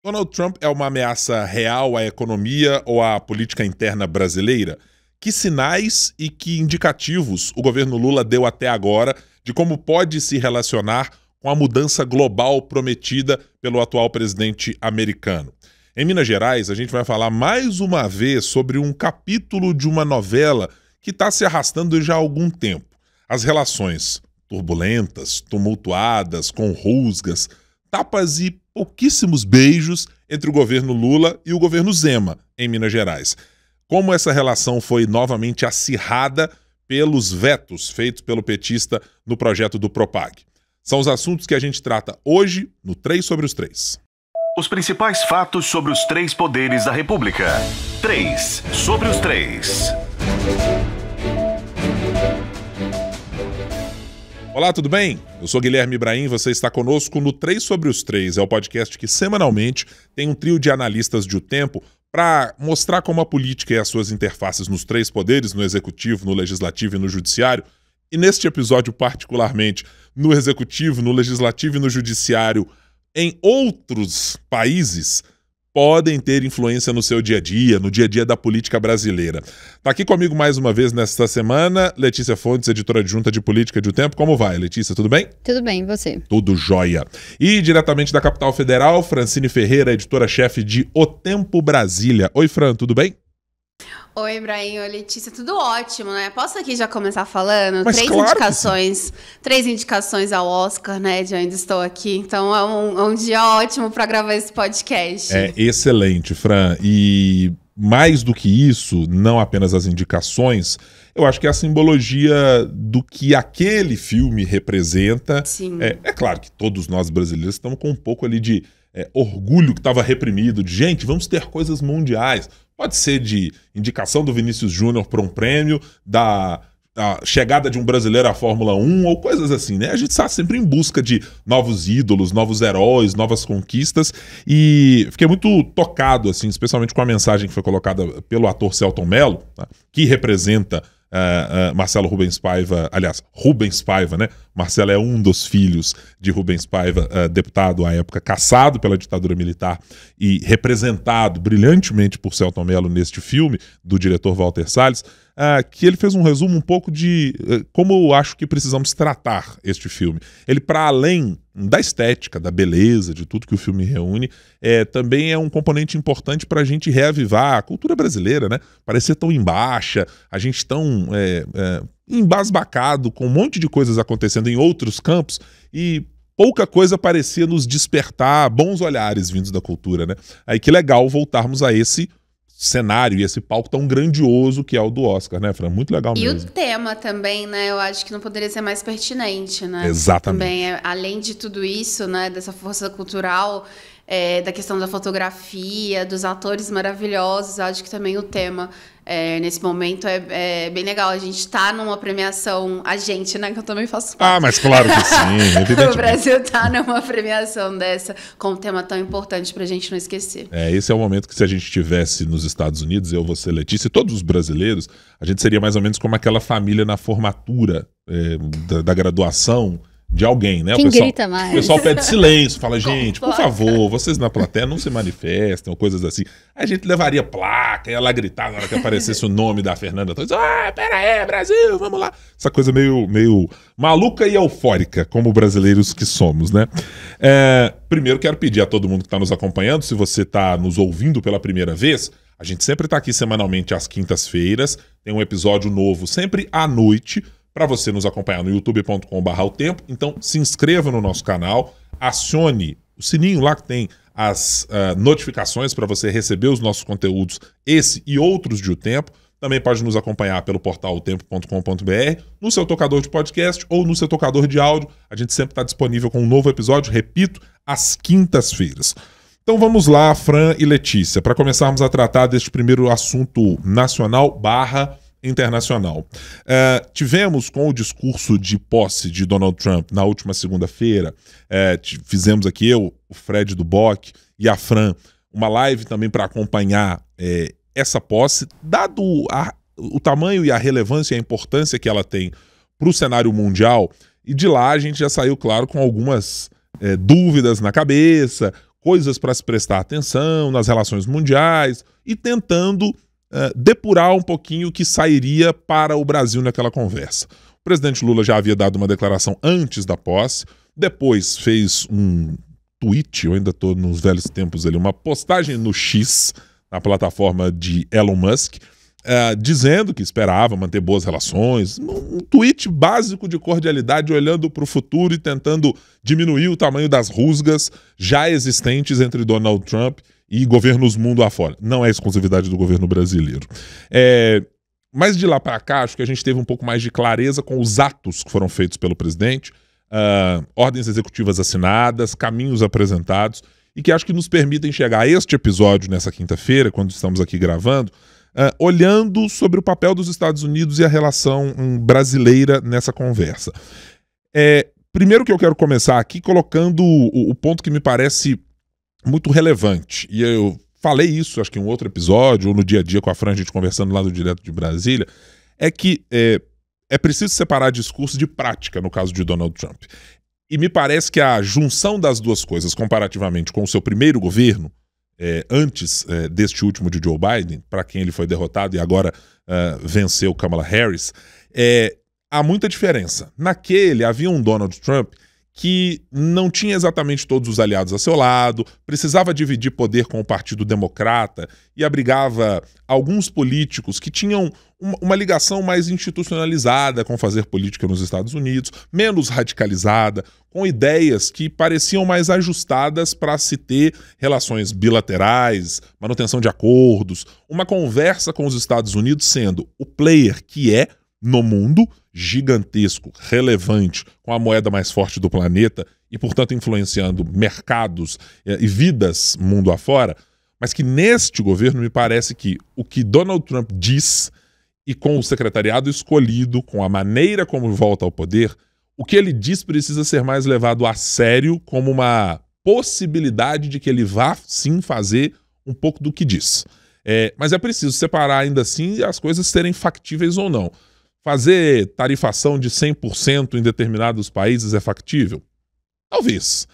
Donald Trump é uma ameaça real à economia ou à política interna brasileira? Que sinais e que indicativos o governo Lula deu até agora de como pode se relacionar com a mudança global prometida pelo atual presidente americano? Em Minas Gerais, a gente vai falar mais uma vez sobre um capítulo de uma novela que está se arrastando já há algum tempo. As relações turbulentas, tumultuadas, com rusgas, tapas e pouquíssimos beijos entre o governo Lula e o governo Zema, em Minas Gerais. Como essa relação foi novamente acirrada pelos vetos feitos pelo petista no projeto do Propag. São os assuntos que a gente trata hoje no 3 sobre os 3. Os principais fatos sobre os três poderes da República. 3 sobre os 3. Olá, tudo bem? Eu sou Guilherme Ibrahim, você está conosco no 3 sobre os 3. É o podcast que semanalmente tem um trio de analistas de O Tempo para mostrar como a política e as suas interfaces nos três poderes, no executivo, no legislativo e no judiciário, e neste episódio particularmente no executivo, no legislativo e no judiciário em outros países, podem ter influência no seu dia a dia, no dia a dia da política brasileira. Tá aqui comigo mais uma vez nesta semana, Letícia Fontes, editora adjunta de política de O Tempo. Como vai, Letícia? Tudo bem? Tudo bem, e você? Tudo jóia. E diretamente da capital federal, Francine Ferreira, editora-chefe de O Tempo Brasília. Oi, Fran, tudo bem? Oi, Ibrahim, oi, Letícia, tudo ótimo, né? Posso aqui já começar falando? Mas claro três indicações ao Oscar, né, de onde estou aqui. Então é um dia ótimo para gravar esse podcast. É excelente, Fran. E mais do que isso, não apenas as indicações, eu acho que é a simbologia do que aquele filme representa. Sim. É claro que todos nós brasileiros estamos com um pouco ali de orgulho que estava reprimido, de gente, vamos ter coisas mundiais. Pode ser de indicação do Vinícius Júnior para um prêmio, da chegada de um brasileiro à Fórmula 1 ou coisas assim, né? A gente está sempre em busca de novos ídolos, novos heróis, novas conquistas, e fiquei muito tocado, assim, especialmente com a mensagem que foi colocada pelo ator Selton Mello, tá? Que representa Marcelo Rubens Paiva, aliás, Rubens Paiva, né? Marcelo é um dos filhos de Rubens Paiva, deputado à época, caçado pela ditadura militar e representado brilhantemente por Selton Mello neste filme, do diretor Walter Salles, que ele fez um resumo um pouco de como eu acho que precisamos tratar este filme. Ele, para além da estética, da beleza, de tudo que o filme reúne, também é um componente importante para a gente reavivar a cultura brasileira, né? Parecer tão em baixa, a gente tão embasbacado, com um monte de coisas acontecendo em outros campos, e pouca coisa parecia nos despertar bons olhares vindos da cultura, né? Aí que legal voltarmos a esse cenário e esse palco tão grandioso que é o do Oscar, né, Fran? Muito legal mesmo. E o tema também, né? Eu acho que não poderia ser mais pertinente, né? Exatamente. Também, além de tudo isso, né? Dessa força cultural, da questão da fotografia, dos atores maravilhosos, acho que também o tema nesse momento é bem legal. A gente tá numa premiação, né, que eu também faço parte. Mas claro que sim, evidentemente. O Brasil tá numa premiação dessa, com um tema tão importante pra gente não esquecer. Esse é o momento que, se a gente estivesse nos Estados Unidos, eu, você, Letícia, e todos os brasileiros, a gente seria mais ou menos como aquela família na formatura da graduação de alguém, né? Quem grita mais? O pessoal pede silêncio, fala, gente, por favor, vocês na plateia não se manifestem, ou coisas assim. Aí a gente levaria placa, ia lá gritar na hora que aparecesse o nome da Fernanda Torres. Pera aí, Brasil, vamos lá. Essa coisa meio maluca e eufórica, como brasileiros que somos, né? Primeiro, quero pedir a todo mundo que está nos acompanhando, se você está nos ouvindo pela primeira vez, a gente sempre está aqui semanalmente às quintas-feiras, tem um episódio novo sempre à noite, para você nos acompanhar no youtube.com/otempo. Então, se inscreva no nosso canal, acione o sininho lá que tem as notificações para você receber os nossos conteúdos, esse e outros de O Tempo. Também pode nos acompanhar pelo portal otempo.com.br, no seu tocador de podcast ou no seu tocador de áudio. A gente sempre está disponível com um novo episódio, repito, às quintas-feiras. Então vamos lá, Fran e Letícia, para começarmos a tratar deste primeiro assunto nacional / internacional. Tivemos, com o discurso de posse de Donald Trump na última segunda-feira, fizemos aqui eu, o Fred do Boc e a Fran, uma live também para acompanhar essa posse, dado o tamanho e a relevância e a importância que ela tem para o cenário mundial, e de lá a gente já saiu, claro, com algumas dúvidas na cabeça, coisas para se prestar atenção nas relações mundiais e tentando depurar um pouquinho o que sairia para o Brasil naquela conversa. O presidente Lula já havia dado uma declaração antes da posse, depois fez um tweet, eu ainda estou nos velhos tempos ali, uma postagem no X, na plataforma de Elon Musk, dizendo que esperava manter boas relações, um tweet básico de cordialidade, olhando para o futuro e tentando diminuir o tamanho das rusgas já existentes entre Donald Trump e governos mundo afora. Não é exclusividade do governo brasileiro. Mas de lá para cá, acho que a gente teve um pouco mais de clareza com os atos que foram feitos pelo presidente, ordens executivas assinadas, caminhos apresentados, e que acho que nos permitem chegar a este episódio nessa quinta-feira, quando estamos aqui gravando, olhando sobre o papel dos Estados Unidos e a relação brasileira nessa conversa. Primeiro que eu quero começar aqui colocando o ponto que me parece muito relevante, e eu falei isso, acho que em um outro episódio, ou no dia a dia com a Fran, a gente conversando lá do Direto de Brasília, é que é preciso separar discurso de prática no caso de Donald Trump. E me parece que a junção das duas coisas, comparativamente com o seu primeiro governo, antes deste último de Joe Biden, para quem ele foi derrotado e agora venceu Kamala Harris, há muita diferença. Naquele havia um Donald Trump que não tinha exatamente todos os aliados a seu lado, precisava dividir poder com o Partido Democrata e abrigava alguns políticos que tinham uma ligação mais institucionalizada com fazer política nos Estados Unidos, menos radicalizada, com ideias que pareciam mais ajustadas para se ter relações bilaterais, manutenção de acordos, uma conversa com os Estados Unidos sendo o player que é no mundo, gigantesco, relevante, com a moeda mais forte do planeta e, portanto, influenciando mercados e vidas mundo afora, mas que neste governo me parece que o que Donald Trump diz e com o secretariado escolhido, com a maneira como volta ao poder, o que ele diz precisa ser mais levado a sério como uma possibilidade de que ele vá, sim, fazer um pouco do que diz. Mas é preciso separar ainda assim as coisas serem factíveis ou não. Fazer tarifação de 100% em determinados países é factível? Talvez.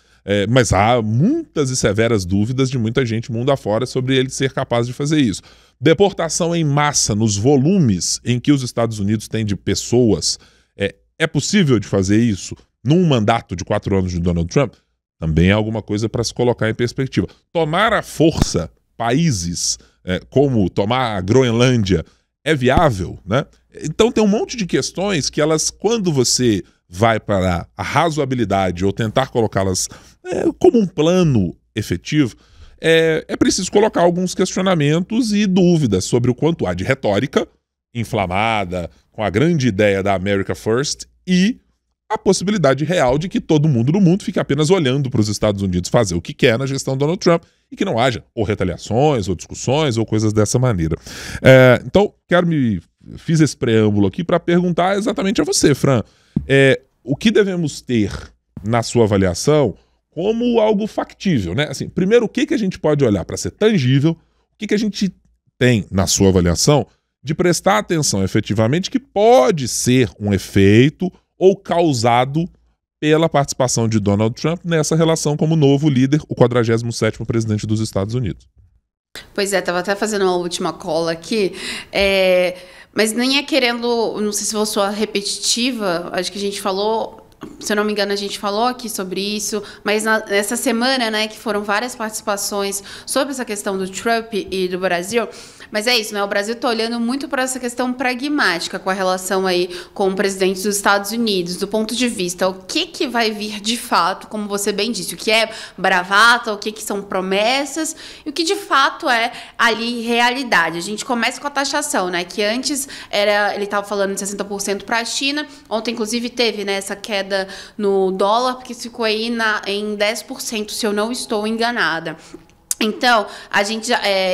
Mas há muitas e severas dúvidas de muita gente mundo afora sobre ele ser capaz de fazer isso. Deportação em massa nos volumes em que os Estados Unidos têm de pessoas, é possível de fazer isso num mandato de 4 anos de Donald Trump? Também é alguma coisa para se colocar em perspectiva. Tomar à força países como tomar a Groenlândia é viável, né? Então tem um monte de questões que elas, quando você vai para a razoabilidade ou tentar colocá-las como um plano efetivo, é preciso colocar alguns questionamentos e dúvidas sobre o quanto há de retórica inflamada com a grande ideia da America First e a possibilidade real de que todo mundo no mundo fique apenas olhando para os Estados Unidos fazer o que quer na gestão do Donald Trump e que não haja ou retaliações, ou discussões, ou coisas dessa maneira. Então, fiz esse preâmbulo aqui para perguntar exatamente a você, Fran, o que devemos ter na sua avaliação como algo factível, né? Assim, primeiro, o que a gente pode olhar para ser tangível, o que a gente tem na sua avaliação de prestar atenção efetivamente que pode ser um efeito ou causado pela participação de Donald Trump nessa relação como novo líder, o 47º presidente dos Estados Unidos. Pois estava até fazendo uma última cola aqui, mas nem querendo, não sei se vou soar repetitiva, acho que a gente falou, se eu não me engano, a gente falou aqui sobre isso, mas nessa semana, né, que foram várias participações sobre essa questão do Trump e do Brasil. Mas é isso, né? O Brasil está olhando muito para essa questão pragmática com a relação aí com o presidente dos Estados Unidos, do ponto de vista, o que vai vir de fato, como você bem disse, o que é bravata, o que são promessas e o que de fato é ali realidade. A gente começa com a taxação, né? Que antes ele estava falando de 60% para a China, ontem inclusive teve, né, essa queda no dólar, porque ficou aí em 10%, se eu não estou enganada. Então,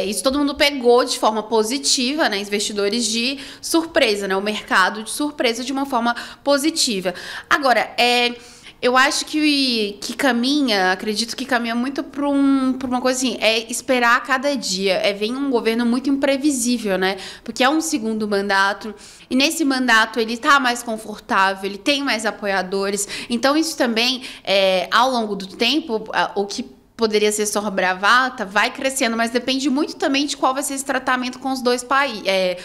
isso todo mundo pegou de forma positiva, né? Investidores de surpresa, né? O mercado de surpresa de uma forma positiva. Agora, eu acho que acredito que caminha muito para uma coisa assim, esperar a cada dia, vem um governo muito imprevisível, né? Porque é um segundo mandato, e nesse mandato ele tá mais confortável, ele tem mais apoiadores, então isso também, ao longo do tempo, o que poderia ser só bravata, vai crescendo, mas depende muito também de qual vai ser esse tratamento com os dois países,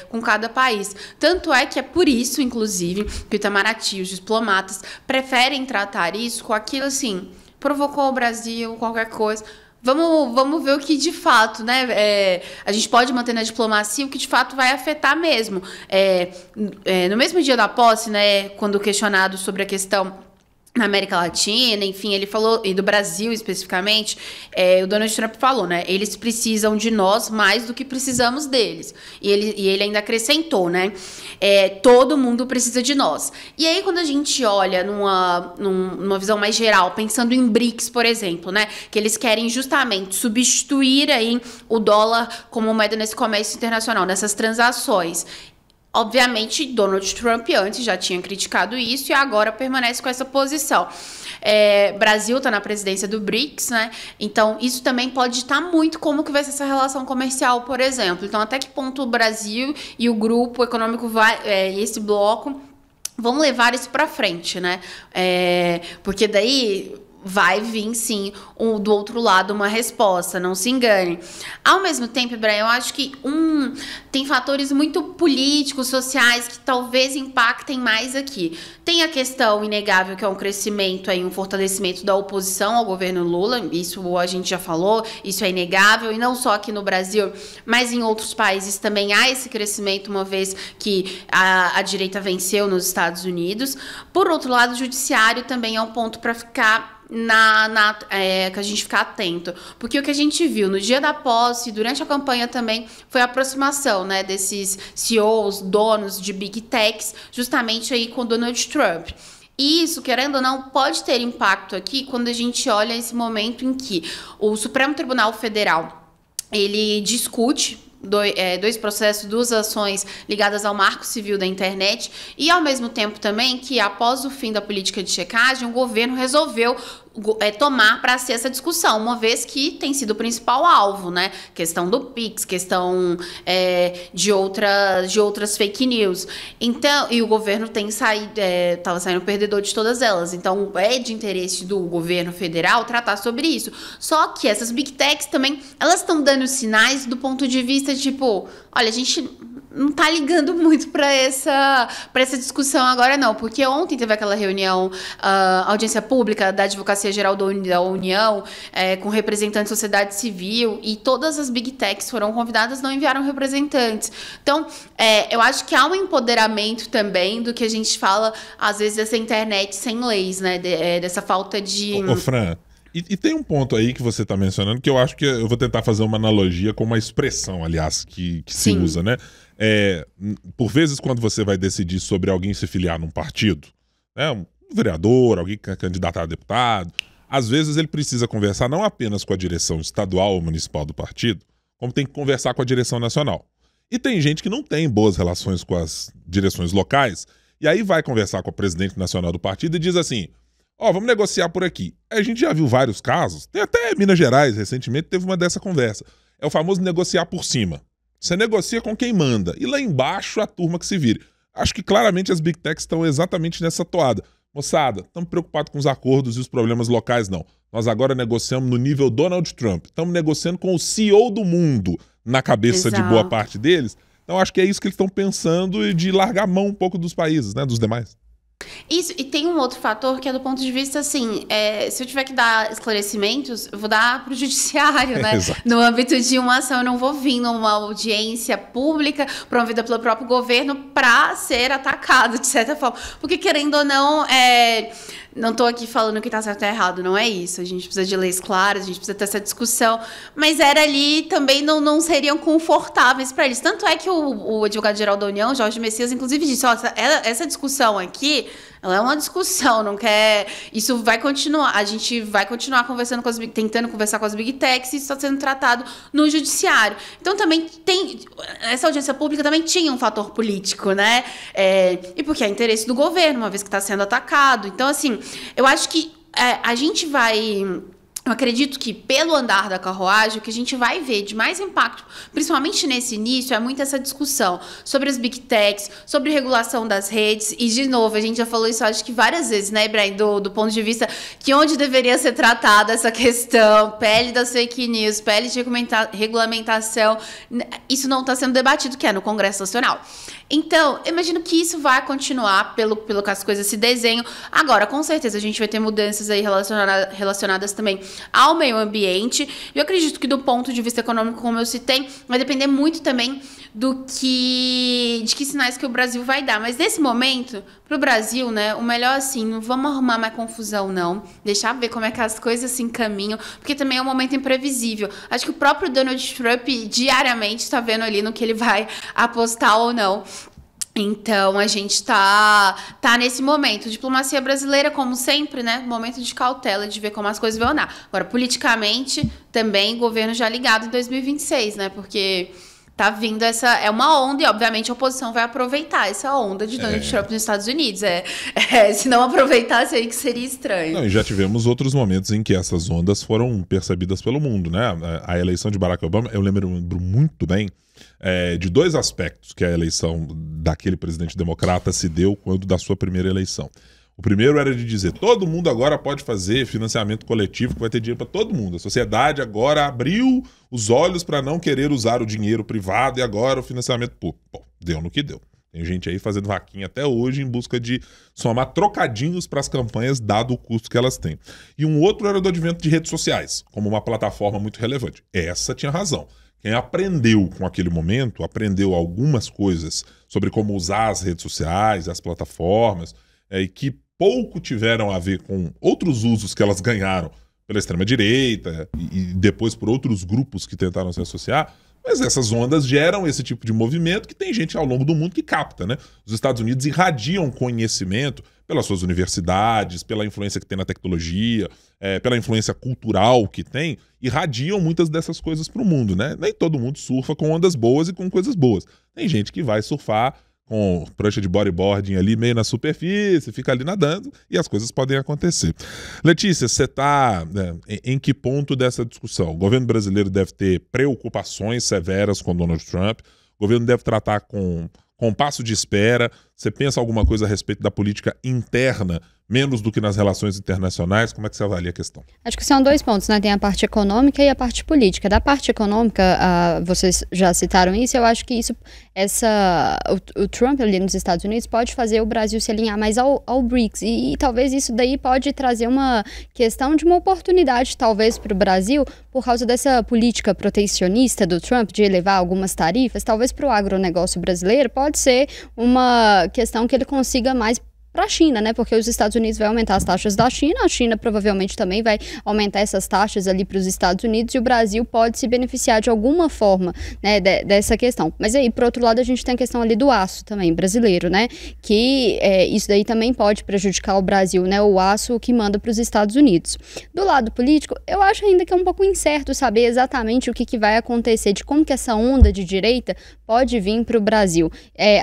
com cada país. Tanto é que é por isso, inclusive, que o Itamaraty, os diplomatas, preferem tratar isso com aquilo assim, provocou o Brasil, qualquer coisa. Vamos ver o que de fato, né? A gente pode manter na diplomacia o que de fato vai afetar mesmo. No mesmo dia da posse, né, quando questionado sobre a questão na América Latina, enfim, ele falou, e do Brasil especificamente, o Donald Trump falou, né? Eles precisam de nós mais do que precisamos deles. E ele ainda acrescentou, né? Todo mundo precisa de nós. E aí, quando a gente olha numa visão mais geral, pensando em BRICS, por exemplo, né? Que eles querem justamente substituir aí o dólar como moeda nesse comércio internacional, nessas transações. Obviamente, Donald Trump antes já tinha criticado isso e agora permanece com essa posição. Brasil está na presidência do BRICS, né? Então, isso também pode ditar muito como que vai ser essa relação comercial, por exemplo. Então, até que ponto o Brasil e o grupo econômico esse bloco vão levar isso para frente, né? Porque daí vai vir, sim, do outro lado uma resposta, não se engane. Ao mesmo tempo, Brian, eu acho que tem fatores muito políticos, sociais, que talvez impactem mais aqui. Tem a questão inegável que é um crescimento, um fortalecimento da oposição ao governo Lula, isso a gente já falou, isso é inegável, e não só aqui no Brasil, mas em outros países também há esse crescimento, uma vez que a direita venceu nos Estados Unidos. Por outro lado, o judiciário também é um ponto para ficar que a gente ficar atento, porque o que a gente viu no dia da posse, durante a campanha também, foi a aproximação, né, desses CEOs, donos de Big Techs, justamente aí com Donald Trump. E isso, querendo ou não, pode ter impacto aqui quando a gente olha esse momento em que o Supremo Tribunal Federal, ele discute dois processos, 2 ações ligadas ao marco civil da internet e, ao mesmo tempo, também que, após o fim da política de checagem, o governo resolveu tomar para si essa discussão, uma vez que tem sido o principal alvo, né? Questão do Pix, questão de outras fake news. Então, e o governo tem estava saindo perdedor de todas elas. Então, é de interesse do governo federal tratar sobre isso. Só que essas Big Techs também, elas estão dando sinais do ponto de vista, tipo, olha, a gente não tá ligando muito para essa discussão agora, não. Porque ontem teve aquela reunião, audiência pública da Advocacia Geral da União, com representantes da sociedade civil, e todas as Big Techs foram convidadas, não enviaram representantes. Então, eu acho que há um empoderamento também do que a gente fala, às vezes, dessa internet sem leis, né? Dessa falta de... Ô, Fran, e tem um ponto aí que você está mencionando que eu acho que eu vou tentar fazer uma analogia com uma expressão, aliás, que se usa, né? Por vezes, quando você vai decidir sobre alguém se filiar num partido, né, um vereador, alguém que é candidato a deputado, às vezes ele precisa conversar não apenas com a direção estadual ou municipal do partido, como tem que conversar com a direção nacional. E tem gente que não tem boas relações com as direções locais, e aí vai conversar com o presidente nacional do partido e diz assim: vamos negociar por aqui. A gente já viu vários casos, tem até Minas Gerais, recentemente teve uma dessa conversa. É o famoso negociar por cima. Você negocia com quem manda, e lá embaixo a turma que se vire. Acho que claramente as Big Techs estão exatamente nessa toada. Moçada, estamos preocupados com os acordos e os problemas locais, não. Nós agora negociamos no nível Donald Trump. Estamos negociando com o CEO do mundo na cabeça de boa parte deles. Então acho que é isso que eles estão pensando, e de largar a mão um pouco dos países, né, dos demais. Isso, e tem um outro fator que é do ponto de vista, assim, se eu tiver que dar esclarecimentos, eu vou dar para o judiciário, né? No âmbito de uma ação, eu não vou vir numa audiência pública promovida pelo próprio governo para ser atacado, de certa forma. Porque, querendo ou não, não estou aqui falando que está certo ou errado, não é isso. A gente precisa de leis claras, a gente precisa ter essa discussão. Mas era ali, também não seriam confortáveis para eles. Tanto é que o advogado-geral da União, Jorge Messias, inclusive disse: essa discussão aqui, ela é uma discussão, não quer... Isso vai continuar, a gente vai continuar conversando tentando conversar com as Big Techs, e isso está sendo tratado no judiciário. Então, também essa audiência pública também tinha um fator político, né? E porque é interesse do governo, uma vez que está sendo atacado. Então, assim, eu acho que a gente vai Eu acredito que, pelo andar da carruagem, o que a gente vai ver de mais impacto, principalmente nesse início, é muito essa discussão sobre as big techs, sobre regulação das redes. E, de novo, a gente já falou isso, acho que várias vezes, né, Ibrahim, do ponto de vista que onde deveria ser tratada essa questão, pele das fake news, pele de regulamentação, isso não está sendo debatido, que é no Congresso Nacional. Então, eu imagino que isso vai continuar pelo que as coisas se desenham. Agora, com certeza, a gente vai ter mudanças aí relacionadas também ao meio ambiente. Eu acredito que do ponto de vista econômico, como eu citei, vai depender muito também de que sinais que o Brasil vai dar. Mas nesse momento, para o Brasil, né, o melhor assim, não vamos arrumar mais confusão, não. Deixar ver como é que as coisas se encaminham, porque também é um momento imprevisível. Acho que o próprio Donald Trump diariamente está vendo ali no que ele vai apostar ou não. Então, a gente tá nesse momento. Diplomacia brasileira, como sempre, né? Momento de cautela, de ver como as coisas vão andar. Agora, politicamente, também, governo já ligado em 2026, né? Porque tá vindo é uma onda e, obviamente, a oposição vai aproveitar essa onda de Donald Trump nos Estados Unidos. Se não aproveitasse aí que seria estranho. Não, e já tivemos outros momentos em que essas ondas foram percebidas pelo mundo, né? A eleição de Barack Obama, eu lembro muito bem de dois aspectos que a eleição daquele presidente democrata se deu quando da sua primeira eleição. O primeiro era de dizer, todo mundo agora pode fazer financiamento coletivo, que vai ter dinheiro para todo mundo. A sociedade agora abriu os olhos para não querer usar o dinheiro privado e agora o financiamento público. Bom, deu no que deu. Tem gente aí fazendo vaquinha até hoje em busca de somar trocadinhos para as campanhas, dado o custo que elas têm. E um outro era do advento de redes sociais, como uma plataforma muito relevante. Essa tinha razão. Quem aprendeu com aquele momento, aprendeu algumas coisas sobre como usar as redes sociais, as plataformas, e que pouco tiveram a ver com outros usos que elas ganharam pela extrema-direita e depois por outros grupos que tentaram se associar, mas essas ondas geram esse tipo de movimento que tem gente ao longo do mundo que capta, né? Os Estados Unidos irradiam conhecimento pelas suas universidades, pela influência que tem na tecnologia, pela influência cultural que tem, irradiam muitas dessas coisas para o mundo, né? Nem todo mundo surfa com ondas boas e com coisas boas. Tem gente que vai surfar com prancha de bodyboarding ali meio na superfície, fica ali nadando e as coisas podem acontecer. Letícia, você está em que ponto dessa discussão? O governo brasileiro deve ter preocupações severas com Donald Trump, o governo deve tratar com passo de espera. Você pensa alguma coisa a respeito da política interna, menos do que nas relações internacionais? Como é que você avalia a questão? Acho que são dois pontos, né? Tem a parte econômica e a parte política. Da parte econômica, vocês já citaram isso, eu acho que o Trump ali nos Estados Unidos pode fazer o Brasil se alinhar mais ao BRICS e talvez isso daí pode trazer uma questão de uma oportunidade talvez para o Brasil por causa dessa política protecionista do Trump de elevar algumas tarifas, talvez para o agronegócio brasileiro pode ser uma questão que ele consiga mais para a China, né? Porque os Estados Unidos vai aumentar as taxas da China, a China provavelmente também vai aumentar essas taxas ali para os Estados Unidos e o Brasil pode se beneficiar de alguma forma, né, dessa questão. Mas aí, por outro lado, a gente tem a questão ali do aço também, brasileiro, né? Que isso daí também pode prejudicar o Brasil, né? O aço que manda para os Estados Unidos. Do lado político, eu acho ainda que é um pouco incerto saber exatamente o que vai acontecer, de como que essa onda de direita pode vir para o Brasil.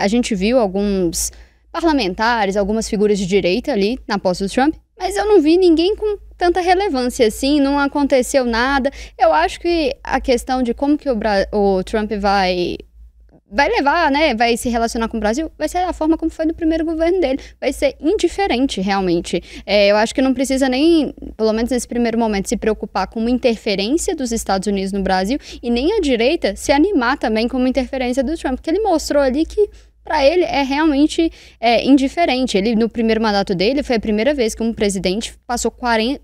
A gente viu alguns parlamentares, algumas figuras de direita ali na posse do Trump, mas eu não vi ninguém com tanta relevância assim, não aconteceu nada. Eu acho que a questão de como que o Trump vai levar, né, vai se relacionar com o Brasil, vai ser a forma como foi no primeiro governo dele, vai ser indiferente realmente. Eu acho que não precisa nem, pelo menos nesse primeiro momento, se preocupar com uma interferência dos Estados Unidos no Brasil e nem a direita se animar também com uma interferência do Trump, porque ele mostrou ali que para ele é realmente indiferente. Ele, no primeiro mandato dele, foi a primeira vez que um presidente passou 40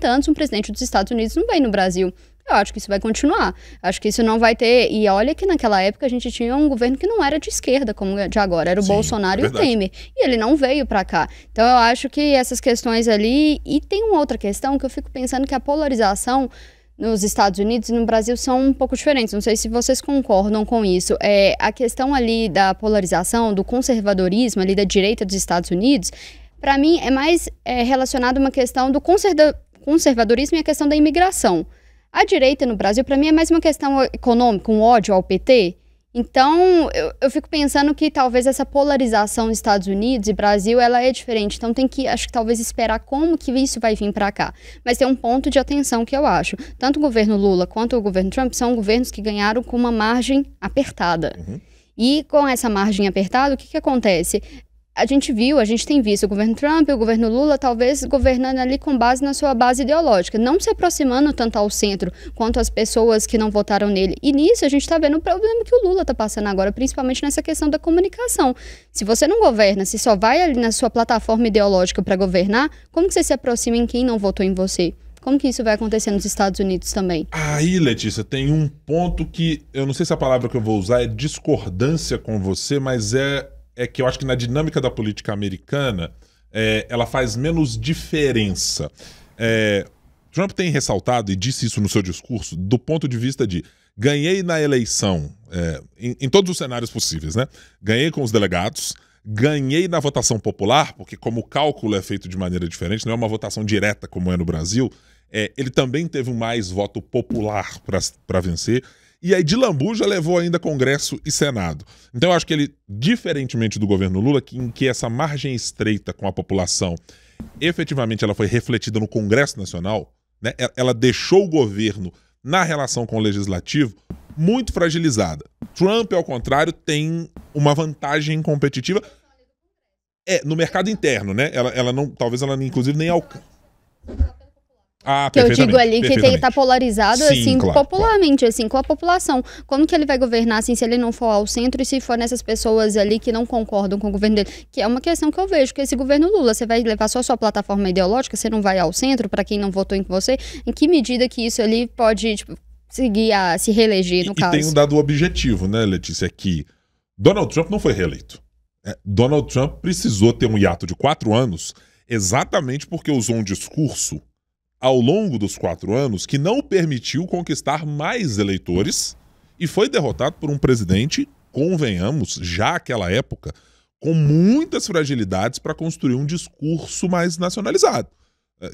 anos, um presidente dos Estados Unidos não veio no Brasil. Eu acho que isso vai continuar. Acho que isso não vai ter... E olha que naquela época a gente tinha um governo que não era de esquerda, como é de agora. Era o Bolsonaro e o Temer. E ele não veio para cá. Então eu acho que essas questões ali... E tem uma outra questão que eu fico pensando que a polarização nos Estados Unidos e no Brasil são um pouco diferentes. Não sei se vocês concordam com isso. A questão ali da polarização, do conservadorismo ali da direita dos Estados Unidos, para mim é mais relacionado a uma questão do conservadorismo e a questão da imigração. A direita no Brasil, para mim, é mais uma questão econômica, um ódio ao PT. Então, eu fico pensando que talvez essa polarização Estados Unidos e Brasil, ela é diferente. Então, tem que, acho que talvez esperar como que isso vai vir para cá. Mas tem um ponto de atenção que eu acho. Tanto o governo Lula quanto o governo Trump são governos que ganharam com uma margem apertada. E com essa margem apertada, o que acontece? A gente tem visto o governo Trump e o governo Lula talvez governando ali com base na sua base ideológica, não se aproximando tanto ao centro quanto as pessoas que não votaram nele. E nisso a gente está vendo o problema que o Lula está passando agora, principalmente nessa questão da comunicação. Se você não governa, se só vai ali na sua plataforma ideológica para governar, como que você se aproxima em quem não votou em você? Como que isso vai acontecer nos Estados Unidos também? Aí, Letícia, tem um ponto que, eu não sei se a palavra que eu vou usar é discordância com você, mas é que eu acho que na dinâmica da política americana, ela faz menos diferença. Trump tem ressaltado, e disse isso no seu discurso, do ponto de vista de ganhei na eleição, em todos os cenários possíveis, né? Ganhei com os delegados, ganhei na votação popular, porque como o cálculo é feito de maneira diferente, não é uma votação direta como é no Brasil, ele também teve mais voto popular para vencer. E aí, de lambuja, levou ainda Congresso e Senado. Então, eu acho que ele, diferentemente do governo Lula, em que essa margem estreita com a população, efetivamente ela foi refletida no Congresso Nacional, né? Ela deixou o governo, na relação com o Legislativo, muito fragilizada. Trump, ao contrário, tem uma vantagem competitiva no mercado interno, né? Ela não, talvez ela inclusive nem alcance. Que eu digo ali que ele tá polarizado, Sim, assim, claro, popularmente, assim, com a população. Como que ele vai governar, assim, se ele não for ao centro e se for nessas pessoas ali que não concordam com o governo dele? Que é uma questão que eu vejo, que esse governo Lula, você vai levar só a sua plataforma ideológica, você não vai ao centro, para quem não votou em você? Em que medida que isso ali pode, tipo, seguir a se reeleger, no caso? E tem um dado objetivo, né, Letícia, que Donald Trump não foi reeleito. Donald Trump precisou ter um hiato de 4 anos exatamente porque usou um discurso ao longo dos 4 anos que não permitiu conquistar mais eleitores e foi derrotado por um presidente, convenhamos, já naquela época, com muitas fragilidades para construir um discurso mais nacionalizado.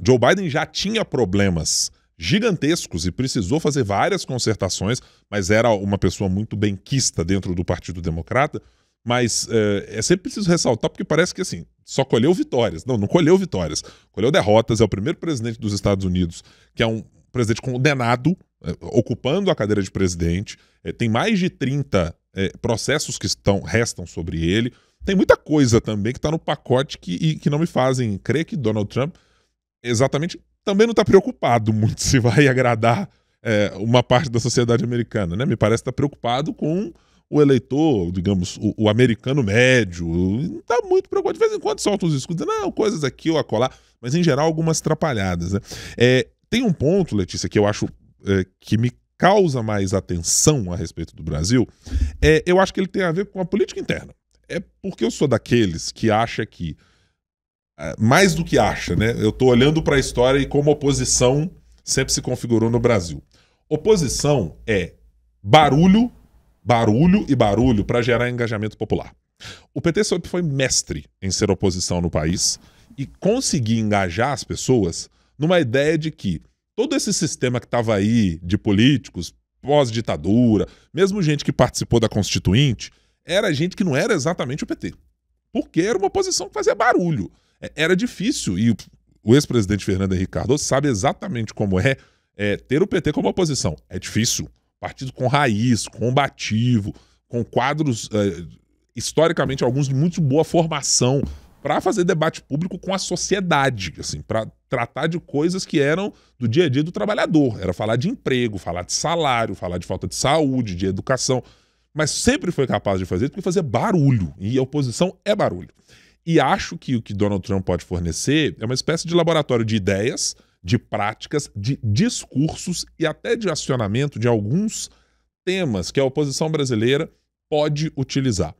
Joe Biden já tinha problemas gigantescos e precisou fazer várias concertações, mas era uma pessoa muito benquista dentro do Partido Democrata. Mas é sempre preciso ressaltar, porque parece que assim, só colheu vitórias. Não colheu vitórias. Colheu derrotas. É o primeiro presidente dos Estados Unidos que é um presidente condenado, ocupando a cadeira de presidente. Tem mais de 30 processos que restam sobre ele. Tem muita coisa também que está no pacote que não me fazem crer que Donald Trump exatamente também não está preocupado muito se vai agradar uma parte da sociedade americana, né? Me parece estar preocupado com o eleitor, digamos, o americano médio, não está muito preocupado. De vez em quando solta os escudos, não, coisas aqui ou acolá, mas em geral algumas atrapalhadas, né? Tem um ponto, Letícia, que eu acho que me causa mais atenção a respeito do Brasil, eu acho que ele tem a ver com a política interna. É porque eu sou daqueles que acha que, mais do que acha, né? Eu estou olhando para a história e como oposição sempre se configurou no Brasil. Oposição é barulho e barulho para gerar engajamento popular. O PT sempre foi mestre em ser oposição no país e conseguir engajar as pessoas numa ideia de que todo esse sistema que estava aí de políticos pós-ditadura, mesmo gente que participou da Constituinte, era gente que não era exatamente o PT. Porque era uma oposição que fazia barulho. Era difícil, e o ex-presidente Fernando Henrique Cardoso sabe exatamente como é ter o PT como oposição. É difícil. Partido com raiz, combativo, com quadros, historicamente, alguns de muito boa formação, para fazer debate público com a sociedade, assim, para tratar de coisas que eram do dia a dia do trabalhador. Era falar de emprego, falar de salário, falar de falta de saúde, de educação. Mas sempre foi capaz de fazer porque fazia barulho. E a oposição é barulho. E acho que o que Donald Trump pode fornecer é uma espécie de laboratório de ideias, de práticas, de discursos e até de acionamento de alguns temas que a oposição brasileira pode utilizar.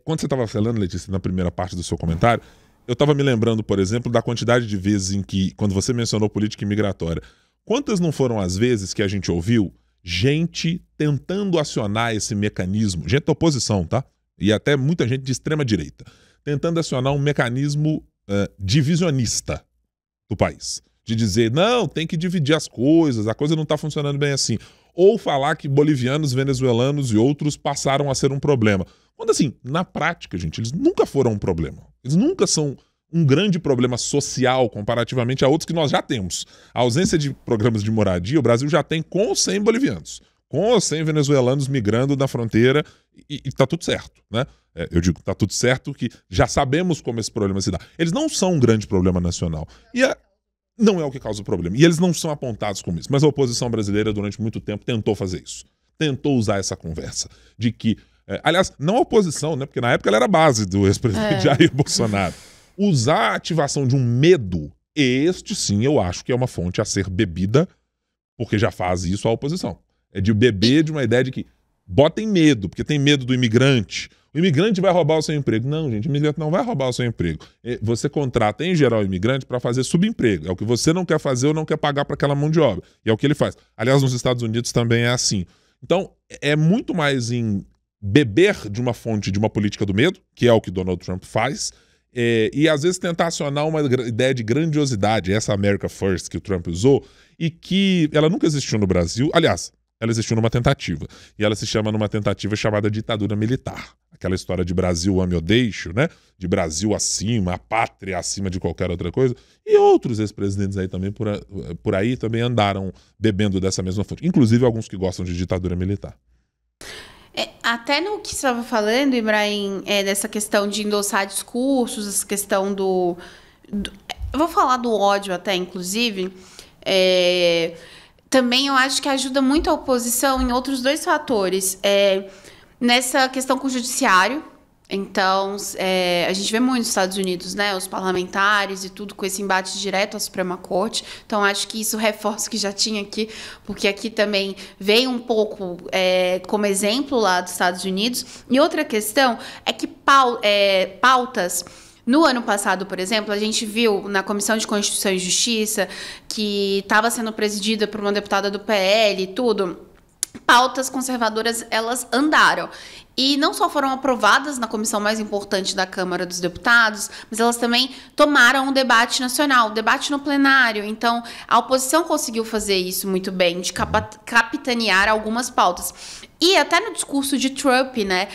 Quando você estava falando, Letícia, na primeira parte do seu comentário, eu estava me lembrando, por exemplo, da quantidade de vezes em que, quando você mencionou política imigratória, quantas não foram as vezes que a gente ouviu gente tentando acionar esse mecanismo, gente da oposição, tá? E até muita gente de extrema direita, tentando acionar um mecanismo divisionista do país. De dizer, não, tem que dividir as coisas, a coisa não está funcionando bem assim. ou falar que bolivianos, venezuelanos e outros passaram a ser um problema. Quando assim, na prática, gente, eles nunca foram um problema. Eles nunca são um grande problema social comparativamente a outros que nós já temos. A ausência de programas de moradia, o Brasil já tem com ou sem bolivianos, com ou sem venezuelanos migrando na fronteira e tá tudo certo, né? Eu digo, tá tudo certo que já sabemos como esse problema se dá. Eles não são um grande problema nacional. Não é o que causa o problema. E eles não são apontados como isso. Mas a oposição brasileira, durante muito tempo, tentou fazer isso. Tentou usar essa conversa de que... aliás, não a oposição, né? Porque na época ela era a base do ex-presidente Jair Bolsonaro. Usar a ativação de um medo, este sim eu acho que é uma fonte a ser bebida, porque já faz isso a oposição. É de beber de uma ideia de que botem medo, porque tem medo do imigrante. O imigrante vai roubar o seu emprego. Não, gente, o imigrante não vai roubar o seu emprego. Você contrata, em geral, o imigrante para fazer subemprego. É o que você não quer fazer ou não quer pagar para aquela mão de obra. E é o que ele faz. Aliás, nos Estados Unidos também é assim. Então, é muito mais em beber de uma fonte de uma política do medo, que é o que Donald Trump faz, e às vezes tentar acionar uma ideia de grandiosidade, essa America First que o Trump usou, e que ela nunca existiu no Brasil. Aliás, ela existiu numa tentativa. E ela se chama numa tentativa chamada ditadura militar. Aquela história de Brasil ame ou deixo, né? De Brasil acima, a pátria acima de qualquer outra coisa. E outros ex-presidentes aí também por aí também andaram bebendo dessa mesma fonte. Inclusive alguns que gostam de ditadura militar. Até no que você estava falando, Ibrahim, dessa questão de endossar discursos, essa questão do eu vou falar do ódio até, inclusive. Também eu acho que ajuda muito a oposição em outros dois fatores. Nessa questão com o judiciário. Então, a gente vê muito nos Estados Unidos, né? Os parlamentares e tudo com esse embate direto à Suprema Corte. Então, acho que isso reforça o que já tinha aqui, porque aqui também veio um pouco como exemplo lá dos Estados Unidos. E outra questão é que pautas... No ano passado, por exemplo, a gente viu na Comissão de Constituição e Justiça, que estava sendo presidida por uma deputada do PL e tudo, pautas conservadoras, elas andaram. E não só foram aprovadas na comissão mais importante da Câmara dos Deputados, mas elas também tomaram um debate nacional, um debate no plenário. Então, a oposição conseguiu fazer isso muito bem, de capitanear algumas pautas. E até no discurso de Trump, né?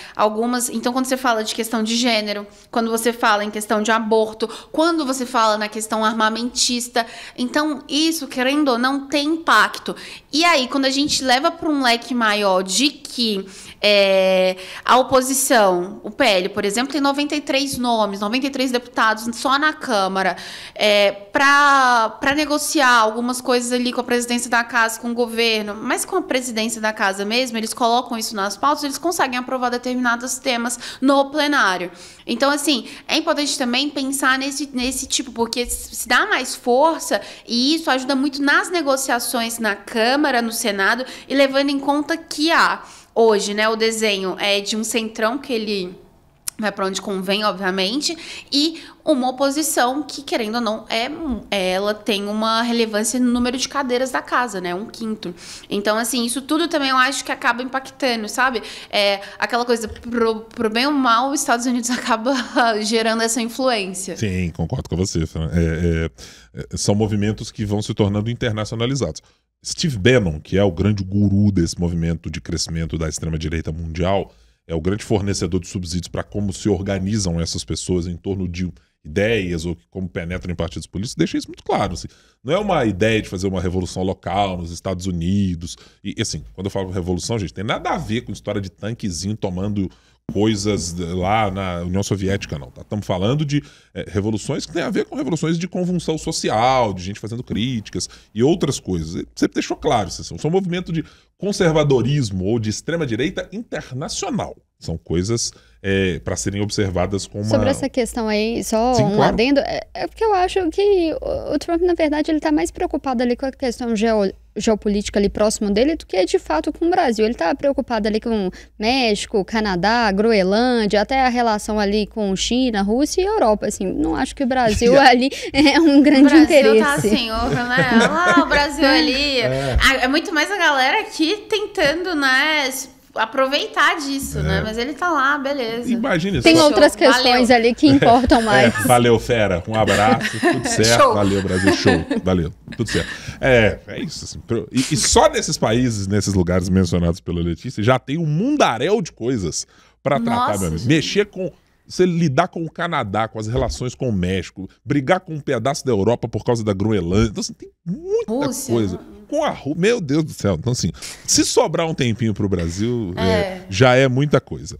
Então, quando você fala de questão de gênero, quando você fala em questão de aborto, quando você fala na questão armamentista, então isso, querendo ou não, tem impacto. E aí, quando a gente leva para um leque maior de que a oposição, o PL, por exemplo, tem 93 nomes, 93 deputados só na Câmara, para negociar algumas coisas ali com a presidência da casa, com o governo, mas com a presidência da casa mesmo, eles colocam isso nas pautas, eles conseguem aprovar determinados temas no plenário. Então, assim, é importante também pensar nesse tipo, porque se dá mais força, e isso ajuda muito nas negociações na Câmara, no Senado, e levando em conta que hoje, né, o desenho é de um centrão que ele vai para onde convém, obviamente, e uma oposição que, querendo ou não, ela tem uma relevância no número de cadeiras da casa, né, 1/5. Então, assim, isso tudo também eu acho que acaba impactando, sabe? Aquela coisa, pro bem ou mal, os Estados Unidos acaba gerando essa influência. Sim, concordo com você. São movimentos que vão se tornando internacionalizados. Steve Bannon, que é o grande guru desse movimento de crescimento da extrema-direita mundial, é o grande fornecedor de subsídios para como se organizam essas pessoas em torno de ideias ou como penetram em partidos políticos, deixa isso muito claro. Assim. Não é uma ideia de fazer uma revolução local nos Estados Unidos. E assim, quando eu falo revolução, gente, tem nada a ver com história de tanquezinho tomando coisas lá na União Soviética, não. Estamos falando de revoluções que têm a ver com revoluções de convulsão social, de gente fazendo críticas e outras coisas. Você deixou claro, são um movimento de conservadorismo ou de extrema-direita internacional. São coisas para serem observadas com uma... Sobre essa questão aí, só Sim, um claro. adendo, porque eu acho que o Trump, na verdade, ele está mais preocupado ali com a questão geopolítica ali próximo dele do que, de fato, com o Brasil. Ele está preocupado ali com México, Canadá, Groenlândia, até a relação ali com China, Rússia e Europa, assim. Não acho que o Brasil ali é um grande interesse. O Brasil tá assim, né? Lá, o Brasil ali. É muito mais a galera aqui tentando, né, aproveitar disso, né? Mas ele tá lá, beleza. Imagina Tem só. outras questões ali que importam mais. Valeu, fera. Um abraço. Tudo certo. Show. Valeu, Brasil. Show. Valeu. Tudo certo. É isso. Assim, e só nesses países, nesses lugares mencionados pela Letícia, já tem um mundaréu de coisas pra tratar, meu amigo. Mexer com... Você lidar com o Canadá, com as relações com o México, brigar com um pedaço da Europa por causa da Groenlândia. Então, assim, tem muita Rússia, coisa. Com a Rússia, meu Deus do céu. Então, assim, se sobrar um tempinho pro Brasil, já é muita coisa.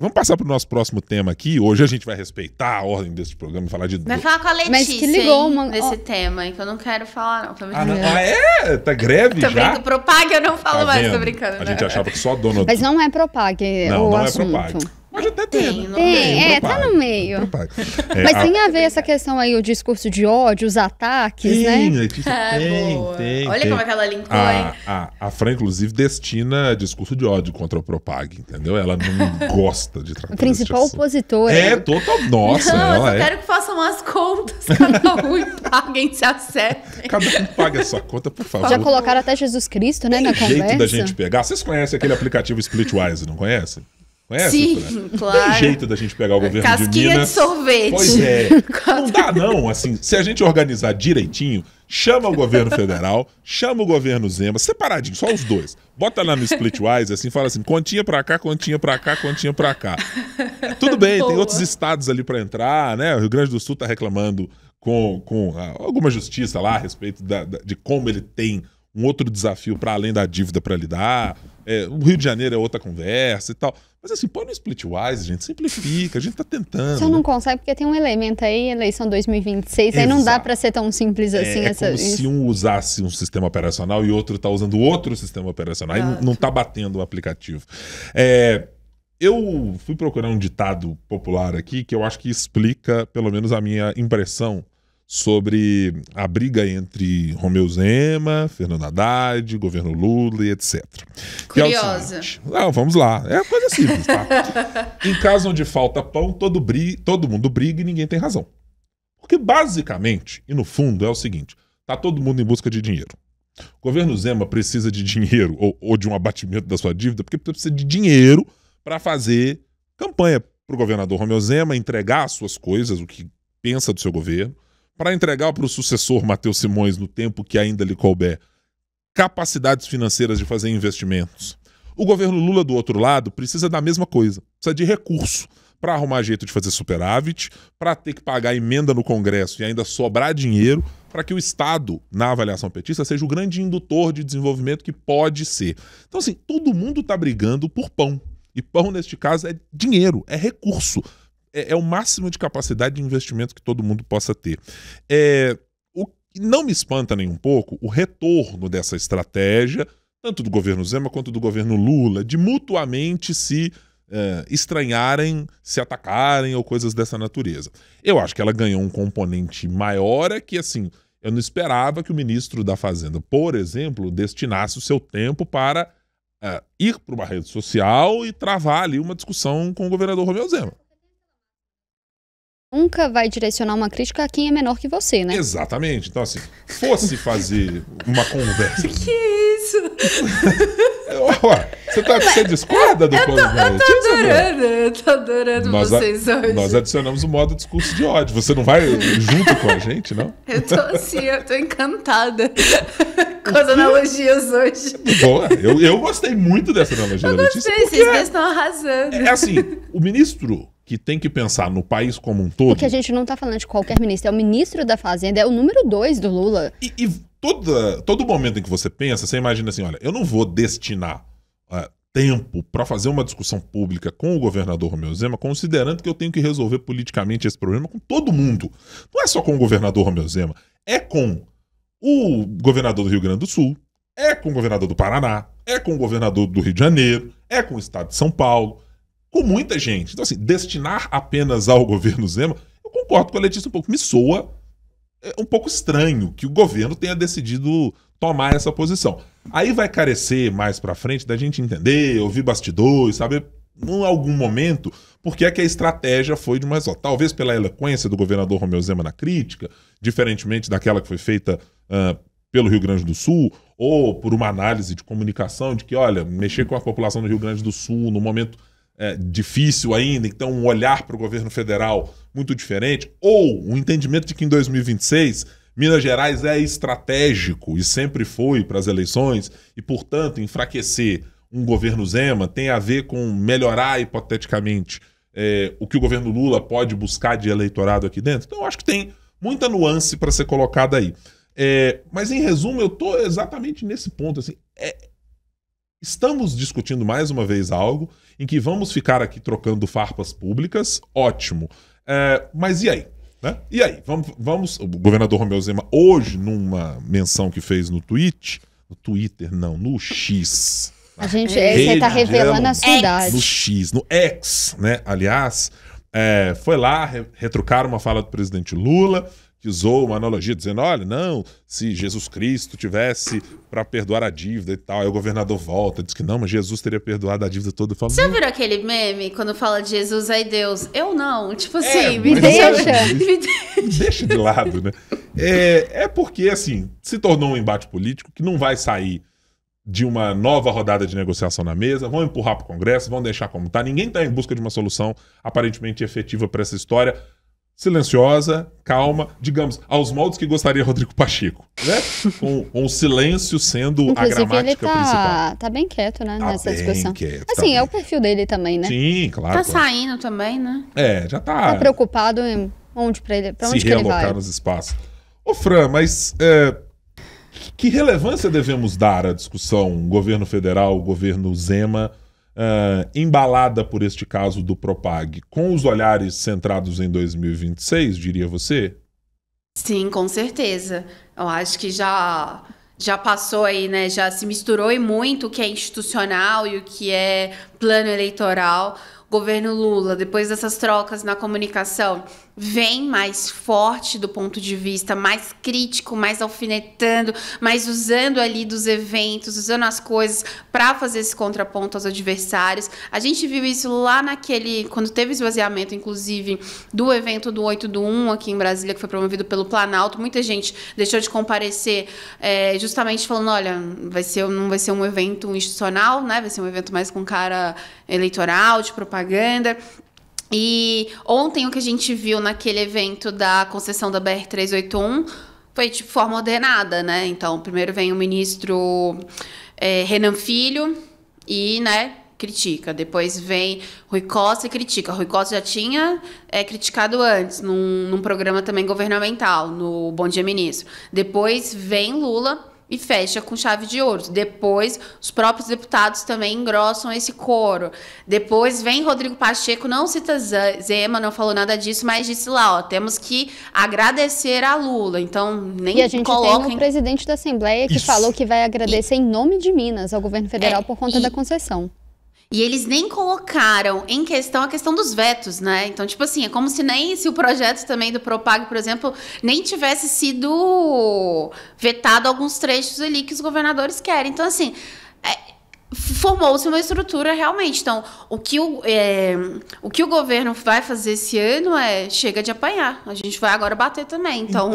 Vamos passar pro nosso próximo tema aqui. Hoje a gente vai respeitar a ordem desse programa e falar de... Vai falar com a Letícia, mas que ligou desse tema, que eu não quero falar, não. Tá greve tô já? brincando, Propag eu não falo mais, vendo? tô brincando. A gente achava que só a dona... Mas não é Propag não o é assunto. Propag. Pode até ter, né? Tem, tá no meio. Mas tem a ver essa questão aí, o discurso de ódio, os ataques, né? Letícia, tem. Olha como é que ela linkou, hein? A Fran, inclusive, destina discurso de ódio contra o Propag, entendeu? Ela não gosta de tratar O principal opositor. total. Nossa, não, ela eu só quero que façam as contas, cada um e paguem, se acertem. Cada um paga a sua conta, por favor. Já colocaram até Jesus Cristo, né, na conversa. Jeito da gente pegar. Vocês conhecem aquele aplicativo Splitwise, não conhecem? Conhece? Sim, claro. Tem jeito da gente pegar o governo Casquinha de Minas. de sorvete. Pois é. Não dá não, assim, se a gente organizar direitinho, chama o governo federal, chama o governo Zema, separadinho, só os dois. Bota lá no Splitwise, assim, fala assim, continha pra cá, continha pra cá, continha pra cá. Tudo bem, tem outros estados ali pra entrar, né? O Rio Grande do Sul tá reclamando com alguma justiça lá a respeito de como ele tem um outro desafio para além da dívida para lidar. O Rio de Janeiro é outra conversa e tal. Mas assim, põe no Splitwise, gente, simplifica, a gente tá tentando. Só não consegue porque tem um elemento aí, eleição 2026, aí não dá para ser tão simples assim. Como se um usasse um sistema operacional e outro tá usando outro sistema operacional. Aí não tá batendo o aplicativo. Eu fui procurar um ditado popular aqui que eu acho que explica, pelo menos, a minha impressão sobre a briga entre Romeu Zema, Fernando Haddad, governo Lula e etc. Curiosa. Vamos lá. É coisa simples, tá? Em caso onde falta pão, todo mundo briga e ninguém tem razão. Porque basicamente, e no fundo, é o seguinte, tá todo mundo em busca de dinheiro. O governo Zema precisa de dinheiro ou de um abatimento da sua dívida porque precisa de dinheiro para fazer campanha para o governador Romeu Zema, entregar as suas coisas, o que pensa do seu governo, para entregar para o sucessor Matheus Simões, no tempo que ainda lhe couber, capacidades financeiras de fazer investimentos. O governo Lula, do outro lado, precisa da mesma coisa. Precisa de recurso para arrumar jeito de fazer superávit, para ter que pagar emenda no Congresso e ainda sobrar dinheiro para que o Estado, na avaliação petista, seja o grande indutor de desenvolvimento que pode ser. Então, assim, todo mundo está brigando por pão. E pão, neste caso, é dinheiro, é recurso. É o máximo de capacidade de investimento que todo mundo possa ter. Não me espanta nem um pouco o retorno dessa estratégia, tanto do governo Zema quanto do governo Lula, de mutuamente se estranharem, se atacarem ou coisas dessa natureza. Eu acho que ela ganhou um componente maior, que assim, eu não esperava que o ministro da Fazenda, por exemplo, destinasse o seu tempo para ir para uma rede social e travar ali uma discussão com o governador Romeu Zema. Nunca vai direcionar uma crítica a quem é menor que você, né? Exatamente. Então, assim, fosse fazer uma conversa... Que isso? Você discorda do ponto Eu tô adorando vocês hoje. Nós adicionamos o modo discurso de ódio. Você não vai junto com a gente, não? Eu tô encantada com as analogias hoje. Boa, eu gostei muito dessa analogia da Letícia. Vocês estão arrasando. É assim, o ministro que tem que pensar no país como um todo... Porque a gente não tá falando de qualquer ministro, é o ministro da Fazenda, é o número 2 do Lula. E todo momento em que você pensa, você imagina assim, olha, eu não vou destinar tempo para fazer uma discussão pública com o governador Romeu Zema, considerando que eu tenho que resolver politicamente esse problema com todo mundo. Não é só com o governador Romeu Zema, é com o governador do Rio Grande do Sul, é com o governador do Paraná, é com o governador do Rio de Janeiro, é com o estado de São Paulo, com muita gente. Então, assim, destinar apenas ao governo Zema, eu concordo com a Letícia um pouco. Me soa um pouco estranho que o governo tenha decidido tomar essa posição. Aí vai carecer mais pra frente da gente entender, ouvir bastidores, saber em algum momento porque é que a estratégia foi de uma só. Talvez pela eloquência do governador Romeu Zema na crítica, diferentemente daquela que foi feita pelo Rio Grande do Sul, ou por uma análise de comunicação de que, olha, mexer com a população do Rio Grande do Sul no momento difícil ainda, então um olhar para o governo federal muito diferente, ou um entendimento de que em 2026, Minas Gerais é estratégico e sempre foi para as eleições e, portanto, enfraquecer um governo Zema tem a ver com melhorar, hipoteticamente, o que o governo Lula pode buscar de eleitorado aqui dentro? Então, eu acho que tem muita nuance para ser colocada aí. Mas, em resumo, eu estou exatamente nesse ponto. Assim, estamos discutindo mais uma vez algo em que vamos ficar aqui trocando farpas públicas, ótimo. Mas e aí? Né? E aí? Vamos. O governador Romeu Zema, hoje, numa menção que fez no Twitter, não, no X. Você está revelando a sua idade. No X, no X, né? Aliás, foi lá retrucar uma fala do presidente Lula, que usou uma analogia dizendo, olha, não, se Jesus Cristo tivesse para perdoar a dívida e tal, aí o governador volta, diz que não, mas Jesus teria perdoado a dívida toda. Falo, você já viu aquele meme, quando fala de Jesus, aí Deus? Eu não, tipo assim, me deixa. Deixa de lado, né? Porque, assim, se tornou um embate político que não vai sair de uma nova rodada de negociação na mesa, vão empurrar para o Congresso, vão deixar como está. Ninguém está em busca de uma solução aparentemente efetiva para essa história. Silenciosa, calma, digamos, aos moldes que gostaria Rodrigo Pacheco, né? Com o silêncio sendo inclusive, a gramática ele principal. Tá bem quieto, né, nessa bem discussão. Quieto, assim, tá o perfil dele também, né? Sim, claro. Tá saindo também, né? Já tá. Tá preocupado em pra onde que ele vai. Nos espaços. Ô, Fran, mas que relevância devemos dar à discussão governo federal, governo Zema, embalada por este caso do Propag, com os olhares centrados em 2026, diria você? Sim, com certeza. Eu acho que já passou aí, né? Já se misturou e muito o que é institucional e o que é plano eleitoral. Governo Lula, depois dessas trocas na comunicação, vem mais forte do ponto de vista mais crítico, mais alfinetando, mais usando ali dos eventos, usando as coisas para fazer esse contraponto aos adversários. A gente viu isso lá quando teve esvaziamento, inclusive, do evento do 8 do 1 aqui em Brasília, que foi promovido pelo Planalto. Muita gente deixou de comparecer justamente falando, olha, não vai ser um evento institucional, né? Vai ser um evento mais com cara eleitoral, de propaganda. E ontem o que a gente viu naquele evento da concessão da BR-381 foi de forma ordenada, né? Então, primeiro vem o ministro Renan Filho e, né, critica. Depois vem Rui Costa e critica. Rui Costa já tinha criticado antes, num programa também governamental, no Bom Dia Ministro. Depois vem Lula e fecha com chave de ouro. Depois, os próprios deputados também engrossam esse coro. Depois vem Rodrigo Pacheco, não cita Zema, não falou nada disso, mas disse lá, temos que agradecer a Lula. Então, nem e a gente tem o presidente da Assembleia que falou que vai agradecer em nome de Minas ao governo federal por conta da concessão. E eles nem colocaram em questão a questão dos vetos, né? Então, tipo assim, é como se o projeto também do Propag, por exemplo, nem tivesse sido vetado alguns trechos ali que os governadores querem. Então, assim, formou-se uma estrutura realmente. Então, o que o governo vai fazer esse ano chega de apanhar. A gente vai agora bater também. Então,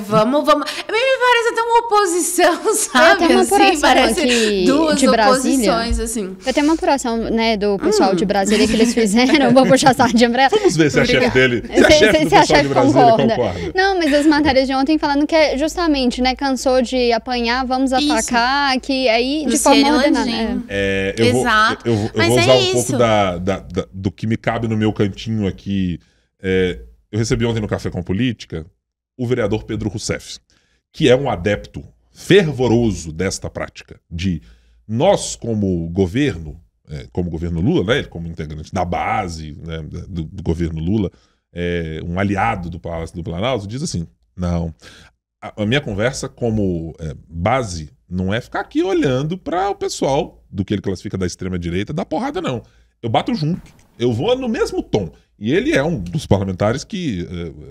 vamos. Me parece até uma oposição, sabe? Tem uma apuração parece aqui duas de oposições, assim. Eu tenho uma apuração, né, do pessoal de Brasília que eles fizeram. Vou puxar a sardinha pra ela. Vamos ver se a chefe dele. Se a chefe de Brasília concorda. Não, mas as matérias de ontem falando que justamente, né, cansou de apanhar, vamos atacar, que aí de forma ordenada. Eu vou usar um pouco do que me cabe no meu cantinho aqui. Eu recebi ontem no Café com Política o vereador Pedro Rousseff, que é um adepto fervoroso desta prática, de nós como governo Lula, né, como integrante da base, né, do governo Lula, um aliado do Palácio do Planalto, diz assim, não, a minha conversa como base não é ficar aqui olhando para o pessoal do que ele classifica da extrema-direita dar porrada, não. Eu bato junto. Eu vou no mesmo tom. E ele é um dos parlamentares que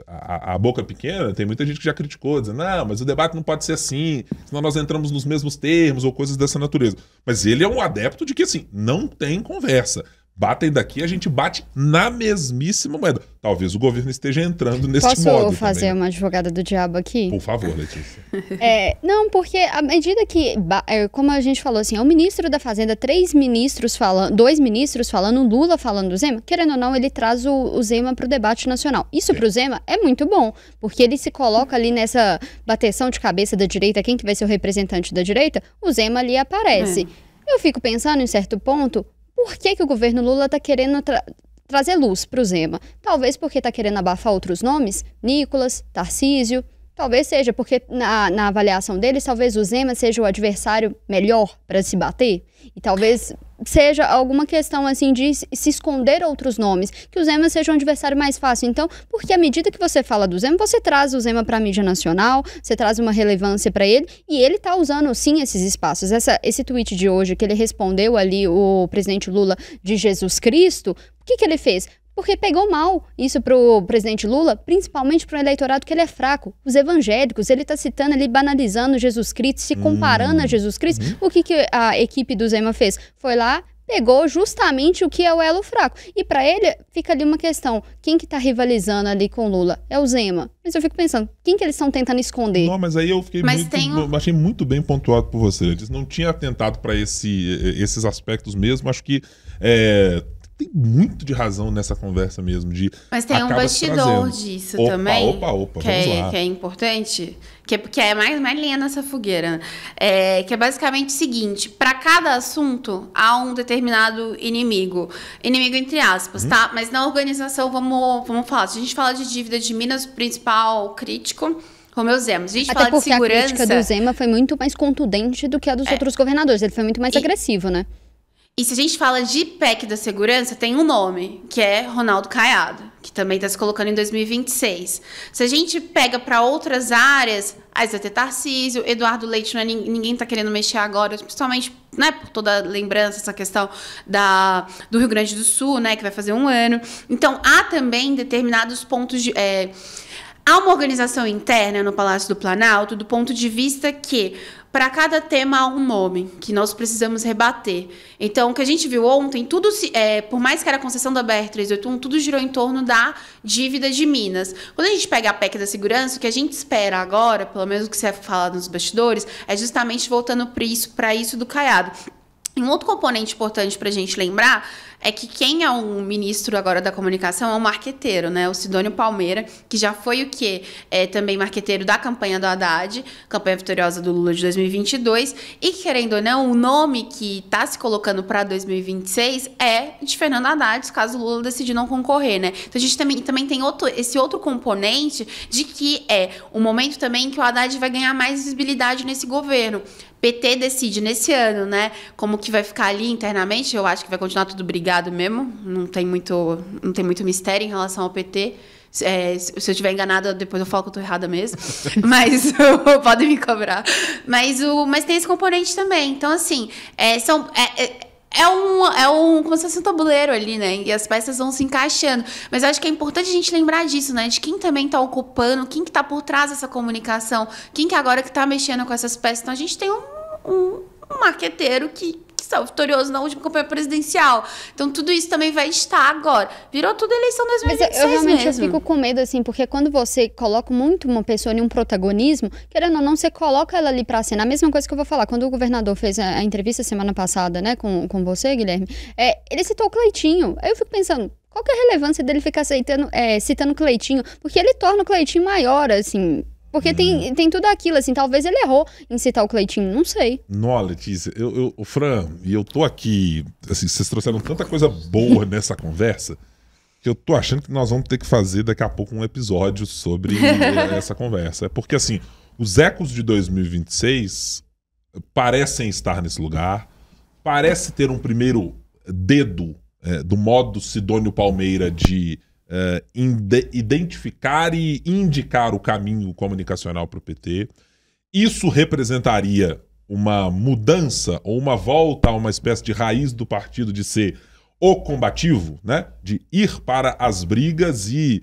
a boca pequena, tem muita gente que já criticou, dizendo, não, mas o debate não pode ser assim, senão nós entramos nos mesmos termos ou coisas dessa natureza. Mas ele é um adepto de que, assim, não tem conversa. batem daqui, a gente bate na mesmíssima moeda. Talvez o governo esteja entrando nesse modo. Posso fazer também. Uma advogada do diabo aqui? Por favor, Letícia. Não, porque à medida que, como a gente falou assim, é o ministro da Fazenda, 2 ministros falando, Lula falando do Zema, querendo ou não, ele traz o Zema para o debate nacional. Isso para o Zema é muito bom, porque ele se coloca ali nessa bateção de cabeça da direita, quem que vai ser o representante da direita, o Zema ali aparece. Eu fico pensando em certo ponto, por que o governo Lula está querendo trazer luz para o Zema? Talvez porque está querendo abafar outros nomes, Nicolas, Tarcísio. Talvez seja porque na avaliação deles, talvez o Zema seja o adversário melhor para se bater. E talvez seja alguma questão assim de se esconder outros nomes, que o Zema seja um adversário mais fácil. Então, porque à medida que você fala do Zema, você traz o Zema para a mídia nacional, você traz uma relevância para ele, e ele está usando sim esses espaços. Esse tweet de hoje, que ele respondeu ali o presidente Lula de Jesus Cristo, o que ele fez? Porque pegou mal isso pro presidente Lula, principalmente pro eleitorado que ele é fraco. Os evangélicos, ele tá citando ali, banalizando Jesus Cristo, se comparando a Jesus Cristo. O que a equipe do Zema fez? Foi lá, pegou justamente o que é o elo fraco. E para ele, fica ali uma questão. Quem que tá rivalizando ali com o Lula? É o Zema. Mas eu fico pensando, quem que eles estão tentando esconder? Não, mas aí eu fiquei achei muito bem pontuado por você. Eles não tinha atentado para esses aspectos mesmo. Acho que tem muito de razão nessa conversa mesmo. Mas tem um bastidor disso também. Vamos lá. Que é importante, que é mais linha nessa fogueira. Que é basicamente o seguinte: para cada assunto há um determinado inimigo. Inimigo entre aspas, tá? Mas na organização, vamos falar. Se a gente fala de dívida de Minas, o principal crítico, Romeu Zema. Se a gente fala de segurança, a crítica do Zema foi muito mais contundente do que a dos outros governadores. Ele foi muito mais agressivo, né? E se a gente fala de PEC da segurança, tem um nome, que é Ronaldo Caiado, que também está se colocando em 2026. Se a gente pega para outras áreas, aí vai ter Tarcísio, Eduardo Leite, ninguém está querendo mexer agora, principalmente, né, por toda a lembrança, essa questão do Rio Grande do Sul, né, que vai fazer 1 ano. Então, há também determinados pontos de... há uma organização interna no Palácio do Planalto, do ponto de vista que, para cada tema, há um nome que nós precisamos rebater. Então, o que a gente viu ontem, tudo por mais que era a concessão da BR-381, tudo girou em torno da dívida de Minas. Quando a gente pega a PEC da segurança, o que a gente espera agora, pelo menos o que você fala nos bastidores, é justamente voltando para isso do Caiado. E um outro componente importante para a gente lembrar é que quem é um ministro agora da comunicação é um marqueteiro, né? O Sidônio Palmeira, que já foi o quê? Também marqueteiro da campanha do Haddad, campanha vitoriosa do Lula de 2022, e querendo ou não, o nome que está se colocando para 2026 é de Fernando Haddad, caso o Lula decidir não concorrer, né? Então a gente também tem esse outro componente de que é o momento também que o Haddad vai ganhar mais visibilidade nesse governo. PT decide nesse ano, né, como que vai ficar ali internamente. Eu acho que vai continuar tudo brigado mesmo. Não tem muito mistério em relação ao PT. Se eu estiver enganada, depois eu falo que eu estou errada mesmo. Mas podem me cobrar. Mas tem esse componente também. Então, assim, como se fosse um tabuleiro ali, né? E as peças vão se encaixando. Mas eu acho que é importante a gente lembrar disso, né? De quem também está ocupando, quem que está por trás dessa comunicação, quem que agora que está mexendo com essas peças. Então, a gente tem um marqueteiro que saiu vitorioso na última campanha presidencial. Então, tudo isso também vai estar agora. Virou tudo eleição 2026 Mas eu realmente mesmo. Eu fico com medo, assim, porque quando você coloca muito uma pessoa em um protagonismo, querendo ou não, você coloca ela ali pra cena. A mesma coisa que eu vou falar, quando o governador fez a entrevista semana passada, né, com você, Guilherme, ele citou o Cleitinho. Aí eu fico pensando, qual que é a relevância dele ficar citando o Cleitinho? Porque ele torna o Cleitinho maior, assim... Porque tem tudo aquilo, assim, talvez ele errou em citar o Cleitinho, não sei. Não, Letícia, Fran, e eu tô aqui, assim, vocês trouxeram tanta coisa boa nessa conversa, que eu tô achando que nós vamos ter que fazer daqui a pouco um episódio sobre essa conversa. É porque, assim, os ecos de 2026 parecem estar nesse lugar, parece ter um primeiro dedo do modo Sidônio Palmeira de... identificar e indicar o caminho comunicacional para o PT. Isso representaria uma mudança ou uma volta a uma espécie de raiz do partido de ser o combativo, né? De ir para as brigas e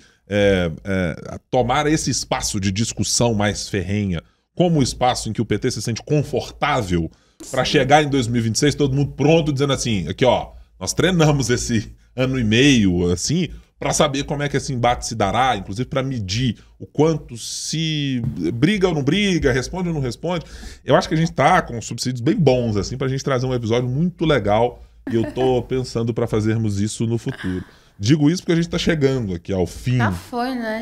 tomar esse espaço de discussão mais ferrenha como o espaço em que o PT se sente confortável para chegar em 2026, todo mundo pronto, dizendo assim, aqui ó, Nós treinamos esse ano e meio, assim, para saber como é que esse embate se dará, inclusive para medir o quanto se briga ou não briga, responde ou não responde. Eu acho que a gente tá com subsídios bem bons, assim, pra gente trazer um episódio muito legal e eu tô pensando para fazermos isso no futuro. Digo isso porque a gente tá chegando aqui ao fim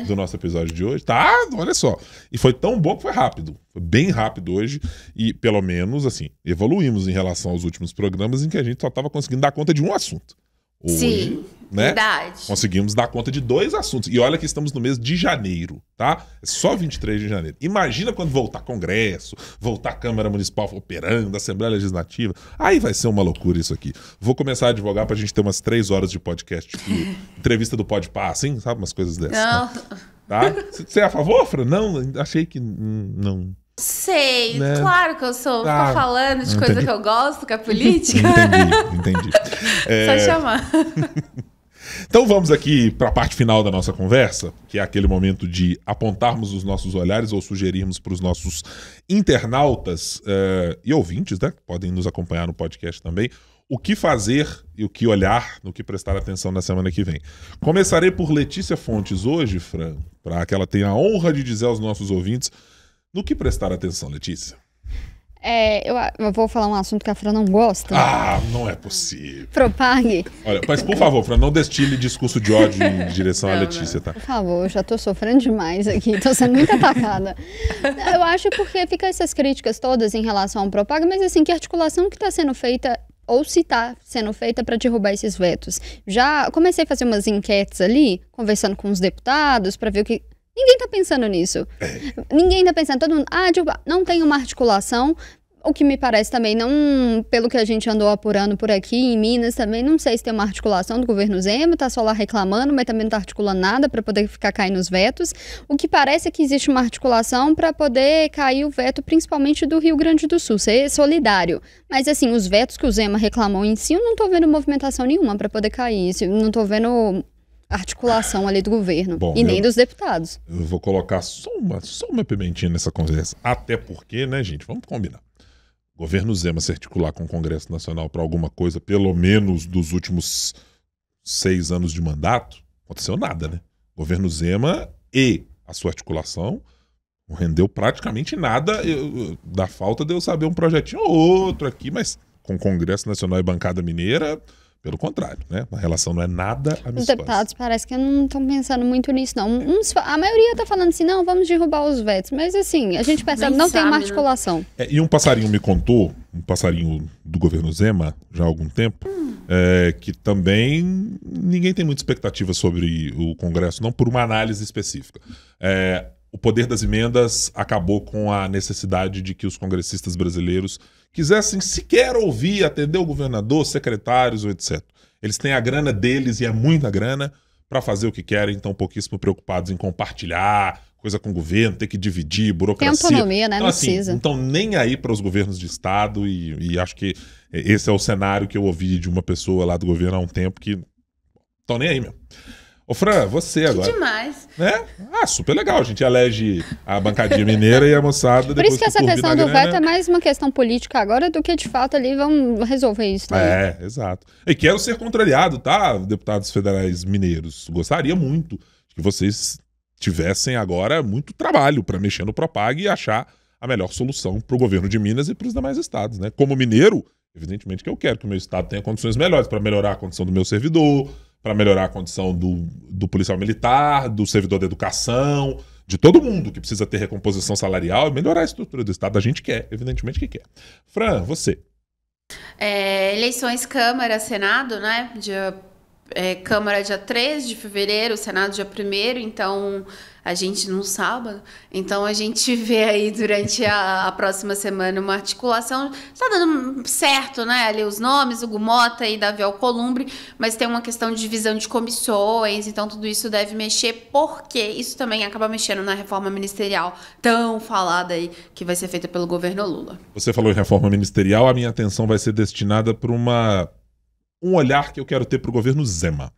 do nosso episódio de hoje. Tá, olha só. E foi tão bom que foi rápido. Foi bem rápido hoje e, pelo menos, assim, evoluímos em relação aos últimos programas em que a gente só tava conseguindo dar conta de um assunto. Hoje, sim, né, verdade. conseguimos dar conta de 2 assuntos. E olha que estamos no mês de janeiro, tá? É só 23 de janeiro. Imagina quando voltar Congresso, voltar Câmara Municipal operando, Assembleia Legislativa. Aí vai ser uma loucura isso aqui. Vou começar a advogar pra gente ter umas 3 horas de podcast. Tipo, entrevista do Podpah, assim, sabe? Umas coisas dessas. Não. Tá? Você é a favor, Fran? Não, achei que não. Sei, né? Claro que eu sou. Ficar falando de coisa que eu gosto, que é política. Entendi. Só chamar. Então vamos aqui para a parte final da nossa conversa, que é aquele momento de apontarmos os nossos olhares ou sugerirmos para os nossos internautas e ouvintes, né, que podem nos acompanhar no podcast também, o que fazer e o que olhar, no que prestar atenção na semana que vem. Começarei por Letícia Fontes hoje, Fran, para que ela tenha a honra de dizer aos nossos ouvintes no que prestar atenção, Letícia. Eu vou falar um assunto que a Fran não gosta. Ah, não é possível. Propague. Olha, mas por favor, Fran, não destile discurso de ódio em direção à Letícia, tá? Por favor, eu já tô sofrendo demais aqui, tô sendo muito atacada. Eu acho porque fica essas críticas todas em relação ao Propague, mas assim, que articulação que tá sendo feita ou se está sendo feita para derrubar esses vetos. Já comecei a fazer umas enquetes ali, conversando com os deputados, para ver o que... Ninguém tá pensando nisso. Ninguém tá pensando, todo mundo, não tem uma articulação, o que me parece também, não, pelo que a gente andou apurando por aqui, em Minas também, não sei se tem uma articulação do governo Zema, tá só lá reclamando, mas também não tá articulando nada para poder ficar caindo os vetos. O que parece é que existe uma articulação para poder cair o veto, principalmente do Rio Grande do Sul, ser solidário. Mas assim, os vetos que o Zema reclamou em si, eu não tô vendo movimentação nenhuma para poder cair isso, eu não tô vendo articulação ali do governo. Bom, e nem dos deputados. Eu vou colocar só uma pimentinha nessa conversa. Até porque, né, gente, vamos combinar. O governo Zema se articular com o Congresso Nacional para alguma coisa, pelo menos dos últimos 6 anos de mandato, não aconteceu nada, né? O governo Zema e a sua articulação não rendeu praticamente nada, da falta de eu saber um projetinho ou outro aqui, mas com o Congresso Nacional e bancada mineira... Pelo contrário, né? A relação não é nada amistosa. Os deputados parece que não estão pensando muito nisso, não. A maioria está falando assim, não, vamos derrubar os vetos. Mas assim, a gente percebe que não tem uma articulação. E um passarinho me contou, um passarinho do governo Zema, já há algum tempo, que também ninguém tem muita expectativa sobre o Congresso, não por uma análise específica. O poder das emendas acabou com a necessidade de que os congressistas brasileiros quisessem sequer ouvir, atender o governador, secretários ou etc. Eles têm a grana deles e é muita grana para fazer o que querem, estão pouquíssimo preocupados em compartilhar coisa com o governo, ter que dividir, burocracia. Tem autonomia, né? Então, não assim, precisa. Não estão nem aí para os governos de estado e acho que esse é o cenário que eu ouvi de uma pessoa lá do governo há um tempo que estão nem aí mesmo. Ô Fran, você agora. Que demais. Né? Super legal. A gente elege a bancadinha mineira e a moçada... Por isso que essa questão do veto é mais uma questão política agora do que de fato ali vão resolver isso. Né? Exato. E quero ser contrariado, tá, deputados federais mineiros? Gostaria muito que vocês tivessem agora muito trabalho para mexer no Propague e achar a melhor solução para o governo de Minas e para os demais estados, né? Como mineiro, evidentemente que eu quero que o meu estado tenha condições melhores para melhorar a condição do meu servidor, para melhorar a condição do policial militar, do servidor da educação, de todo mundo que precisa ter recomposição salarial e melhorar a estrutura do Estado. A gente quer, evidentemente que quer. Fran, você. Eleições Câmara, Senado, né? Câmara dia 3 de fevereiro, Senado dia 1º, então a gente no sábado. Então a gente vê aí durante a próxima semana uma articulação. Está dando certo, né? Ali os nomes, Hugo Mota e Davi Alcolumbre, mas tem uma questão de divisão de comissões, então tudo isso deve mexer, porque isso também acaba mexendo na reforma ministerial tão falada aí, que vai ser feita pelo governo Lula. Você falou em reforma ministerial, a minha atenção vai ser destinada para um olhar que eu quero ter para o governo Zema.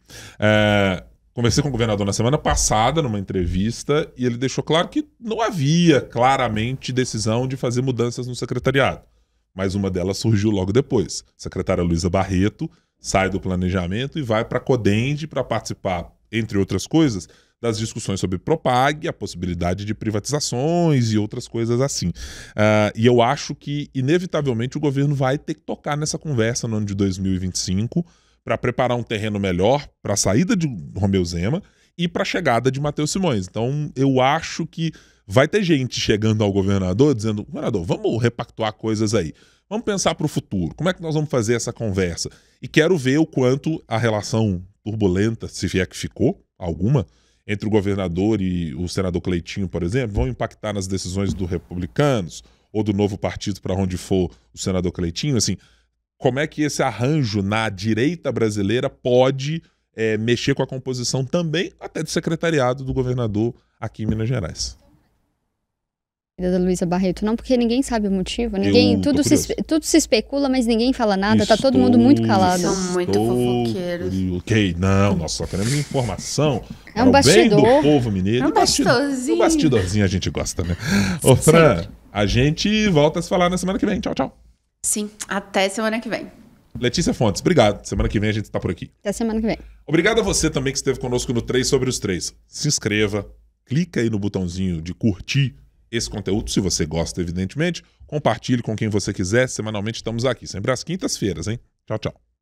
Conversei com o governador na semana passada, numa entrevista, e ele deixou claro que não havia claramente decisão de fazer mudanças no secretariado. Mas uma delas surgiu logo depois. A secretária Luísa Barreto sai do planejamento e vai para a CODENDE para participar, entre outras coisas, das discussões sobre Propag, a possibilidade de privatizações e outras coisas assim. E eu acho que, inevitavelmente, o governo vai ter que tocar nessa conversa no ano de 2025 para preparar um terreno melhor para a saída de Romeu Zema e para a chegada de Matheus Simões. Então, eu acho que vai ter gente chegando ao governador dizendo: governador, vamos repactuar coisas aí. Vamos pensar para o futuro. Como é que nós vamos fazer essa conversa? E quero ver o quanto a relação turbulenta, se vier que ficou, alguma, entre o governador e o senador Cleitinho, por exemplo, vão impactar nas decisões dos republicanos ou do novo partido para onde for o senador Cleitinho. Assim, como é que esse arranjo na direita brasileira pode mexer com a composição também até do secretariado do governador aqui em Minas Gerais? Da Luísa Barreto, não, porque ninguém sabe o motivo, tudo se especula, mas ninguém fala nada, tá todo mundo muito calado. São muito fofoqueiros. Ok, não, nós só queremos informação. É um bastidor. Bem do povo mineiro. É um bastidorzinho. Um bastidorzinho a gente gosta, né? Ô, Fran, a gente volta a se falar na semana que vem. Tchau, tchau. Sim, até semana que vem. Letícia Fontes, obrigado. Semana que vem a gente tá por aqui. Até semana que vem. Obrigado a você também que esteve conosco no 3 sobre os 3. Se inscreva, clica aí no botãozinho de curtir esse conteúdo, se você gosta, evidentemente. Compartilhe com quem você quiser. Semanalmente estamos aqui, sempre às quintas-feiras, hein? Tchau, tchau.